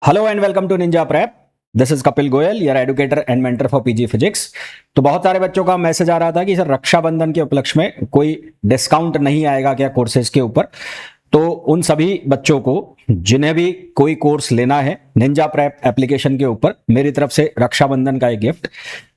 Hello and welcome to Ninja Prep. This is Kapil Goyal, your educator and mentor for PG physics. तो बहुत सारे बच्चों का मैसेज आ रहा था कि सर रक्षाबंधन के उपलक्ष्य में कोई डिस्काउंट नहीं आएगा क्या कोर्सेज के ऊपर। तो उन सभी बच्चों को जिन्हें भी कोई कोर्स लेना है निंजा प्रेप एप्लीकेशन के ऊपर, मेरी तरफ से रक्षाबंधन का एक गिफ्ट।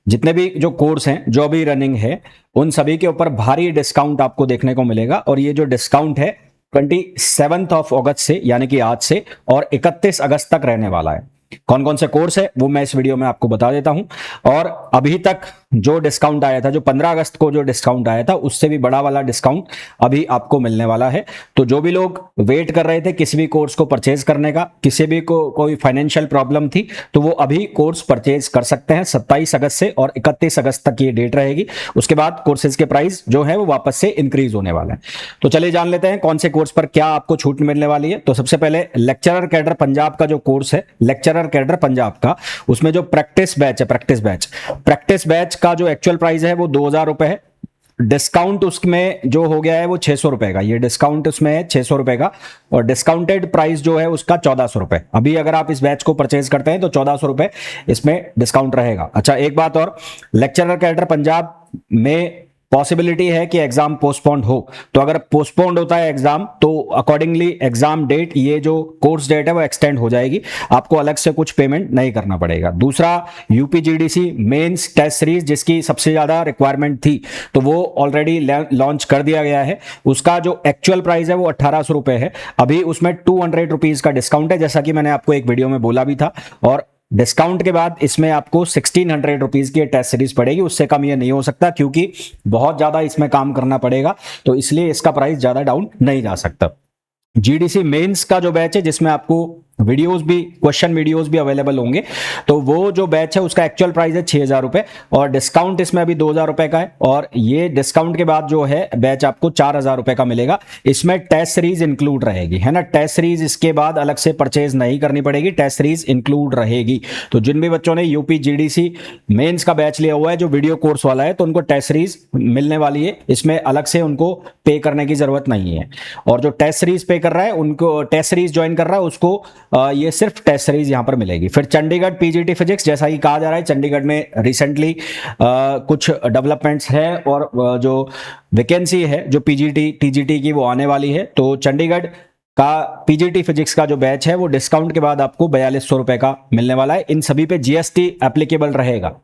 जितने भी जो कोर्स हैं जो भी रनिंग है उन सभी के ऊपर भारी डिस्काउंट आपको देखने को मिलेगा। और ये जो डिस्काउंट है 27 ऑफ अगस्त से यानी कि आज से और 31 अगस्त तक रहने वाला है। कौन कौन से कोर्स है वो मैं इस वीडियो में आपको बता देता हूं। और अभी तक जो डिस्काउंट आया था, जो 15 अगस्त को जो डिस्काउंट आया था, उससे भी बड़ा वाला डिस्काउंट अभी आपको मिलने वाला है। तो जो भी लोग वेट कर रहे थे किसी भी कोर्स को परचेज करने का, किसी भी को कोई फाइनेंशियल प्रॉब्लम थी, तो वो अभी कोर्स परचेज कर सकते हैं 27 अगस्त से और 31 अगस्त तक ये डेट रहेगी। उसके बाद कोर्सेज के प्राइस जो है वो वापस से इंक्रीज होने वाला है। तो चलिए जान लेते हैं कौन से कोर्स पर क्या आपको छूट मिलने वाली है। तो सबसे पहले लेक्चरर कैडर पंजाब का जो कोर्स है, लेक्चरर कैडर पंजाब का, उसमें जो प्रैक्टिस बैच का जो एक्चुअल प्राइस है वो 2000 रुपए है। डिस्काउंट उसमें जो हो गया है वो 600 रुपए का, ये डिस्काउंट उसमें है 600 रुपए का। और डिस्काउंटेड प्राइस जो है उसका 1400 रुपए। अभी अगर आप इस बैच को परचेज करते हैं तो 1400 रुपए इसमें डिस्काउंट रहेगा। अच्छा, एक बात और, लेक्चरर कैडर पंजाब में पॉसिबिलिटी है कि एग्जाम पोस्टपोन्ड हो। तो अगर पोस्टपोन्ड होता है एग्जाम तो अकॉर्डिंगली एग्जाम डेट, ये जो कोर्स डेट है वो एक्सटेंड हो जाएगी। आपको अलग से कुछ पेमेंट नहीं करना पड़ेगा। दूसरा, यूपीजीडीसी मेंस टेस्ट सीरीज जिसकी सबसे ज्यादा रिक्वायरमेंट थी, तो वो ऑलरेडी लॉन्च कर दिया गया है। उसका जो एक्चुअल प्राइस है वो 1800 रुपए है। अभी उसमें 200 रुपीज का डिस्काउंट है, जैसा कि मैंने आपको एक वीडियो में बोला भी था। और डिस्काउंट के बाद इसमें आपको 1600 रुपीज की टेस्ट सीरीज पड़ेगी। उससे कम ये नहीं हो सकता क्योंकि बहुत ज्यादा इसमें काम करना पड़ेगा, तो इसलिए इसका प्राइस ज्यादा डाउन नहीं जा सकता। जीडीसी मेंस का जो बैच है जिसमें आपको वीडियोस भी, क्वेश्चन वीडियोस भी अवेलेबल होंगे, तो वो जो बैच है उसका एक्चुअल प्राइस है 6000 रुपए और डिस्काउंट इसमें अभी 2000 रुपए का है। और ये डिस्काउंट के बाद जो है बैच आपको 4000 रुपए का मिलेगा। इसमें टेस्ट सीरीज इंक्लूड रहेगी, है ना। टेस्ट सीरीज इसके बाद अलग से परचेज नहीं करनी पड़ेगी, टेस्ट सीरीज इंक्लूड रहेगी। तो जिन भी बच्चों ने यूपी जीडीसी मेंस का बैच लिया हुआ है जो वीडियो कोर्स वाला है, तो उनको टेस्ट सीरीज मिलने वाली है। इसमें अलग से उनको पे करने की जरूरत नहीं है। और जो टेस्ट सीरीज पे कर रहा है, उनको टेस्ट सीरीज ज्वाइन कर रहा है, उसको ये सिर्फ टेस्ट सीरीज यहां पर मिलेगी। फिर चंडीगढ़ पीजीटी फिजिक्स, जैसा कि कहा जा रहा है चंडीगढ़ में रिसेंटली कुछ डेवलपमेंट्स है और जो वैकेंसी है जो पीजीटी टीजीटी की वो आने वाली है। तो चंडीगढ़ का पीजीटी फिजिक्स का जो बैच है वो डिस्काउंट के बाद आपको 4200 रुपए का मिलने वाला है। इन सभी पे जीएसटी एप्लीकेबल रहेगा।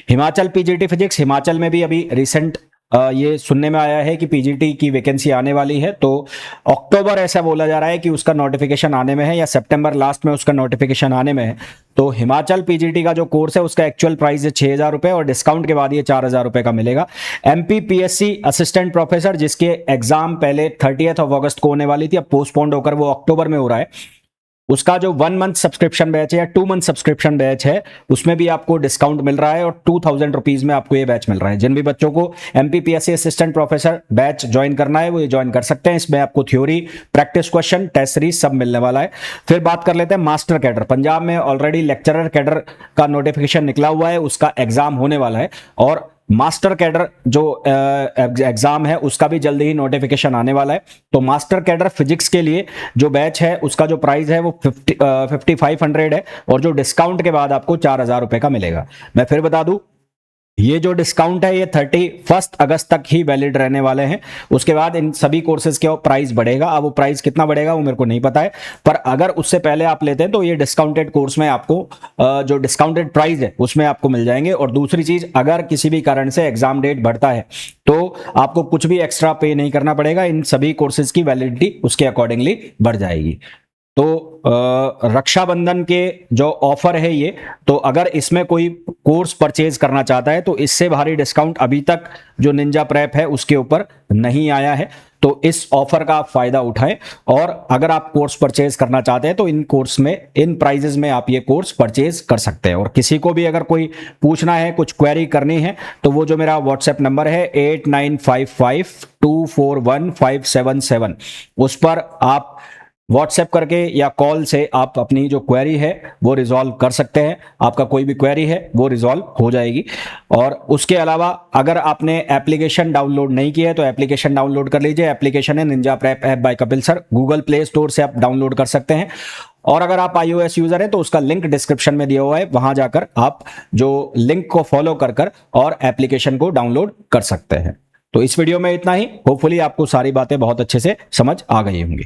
हिमाचल पीजीटी फिजिक्स, हिमाचल में भी अभी रिसेंट ये सुनने में आया है कि पीजीटी की वैकेंसी आने वाली है। तो अक्टूबर ऐसा बोला जा रहा है कि उसका नोटिफिकेशन आने में है, या सितंबर लास्ट में उसका नोटिफिकेशन आने में है। तो हिमाचल पीजीटी का जो कोर्स है उसका एक्चुअल प्राइस है 6000 रुपए और डिस्काउंट के बाद ये 4000 रुपए का मिलेगा। एमपी पीएससी असिस्टेंट प्रोफेसर, जिसके एग्जाम पहले 30 अगस्त को होने वाली थी, अब पोस्टपोन्ड होकर वो अक्टूबर में हो रहा है, उसका जो 1 मंथ सब्सक्रिप्शन बैच है या 2 मंथ सब्सक्रिप्शन बैच है उसमें भी आपको डिस्काउंट मिल रहा है और 2000 रुपीज में आपको ये बैच मिल रहा है। जिन भी बच्चों को MPPSC assistant professor batch join करना है वो ये ज्वाइन कर सकते हैं। इसमें आपको theory, practice question, test series सब मिलने वाला है। फिर बात कर लेते हैं मास्टर कैडर। पंजाब में ऑलरेडी लेक्चरर कैडर का नोटिफिकेशन निकला हुआ है, उसका एग्जाम होने वाला है। और मास्टर कैडर जो एग्जाम है उसका भी जल्दी ही नोटिफिकेशन आने वाला है। तो मास्टर कैडर फिजिक्स के लिए जो बैच है उसका जो प्राइस है वो 5500 है और जो डिस्काउंट के बाद आपको 4000 रुपए का मिलेगा। मैं फिर बता दूं, ये जो डिस्काउंट है ये 31 अगस्त तक ही वैलिड रहने वाले हैं। उसके बाद इन सभी कोर्सेज के प्राइस बढ़ेगा। अब वो प्राइस कितना बढ़ेगा वो मेरे को नहीं पता है, पर अगर उससे पहले आप लेते हैं तो ये डिस्काउंटेड कोर्स में आपको जो डिस्काउंटेड प्राइस है उसमें आपको मिल जाएंगे। और दूसरी चीज, अगर किसी भी कारण से एग्जाम डेट बढ़ता है तो आपको कुछ भी एक्स्ट्रा पे नहीं करना पड़ेगा। इन सभी कोर्सेज की वैलिडिटी उसके अकॉर्डिंगली बढ़ जाएगी। तो रक्षाबंधन के जो ऑफर है ये, तो अगर इसमें कोई कोर्स परचेज करना चाहता है तो इससे भारी डिस्काउंट अभी तक जो निंजा प्रेप है उसके ऊपर नहीं आया है। तो इस ऑफर का आप फायदा उठाएं और अगर आप कोर्स परचेज करना चाहते हैं तो इन कोर्स में, इन प्राइजेस में आप ये कोर्स परचेज कर सकते हैं। और किसी को भी अगर कोई पूछना है, कुछ क्वेरी करनी है, तो वो जो मेरा व्हाट्सएप नंबर है 8955241577, उस पर आप व्हाट्सएप करके या कॉल से आप अपनी जो क्वेरी है वो रिजॉल्व कर सकते हैं। आपका कोई भी क्वेरी है वो रिजॉल्व हो जाएगी। और उसके अलावा अगर आपने एप्लीकेशन डाउनलोड नहीं किया है तो एप्लीकेशन डाउनलोड कर लीजिए। एप्लीकेशन है Ninja prep app by Kapil sir, Google play store से आप डाउनलोड कर सकते हैं। और अगर आप iOS यूजर हैं तो उसका लिंक डिस्क्रिप्शन में दिया हुआ है, वहां जाकर आप जो लिंक को फॉलो कर और एप्लीकेशन को डाउनलोड कर सकते हैं। तो इस वीडियो में इतना ही। होपफुली आपको सारी बातें बहुत अच्छे से समझ आ गई होंगी।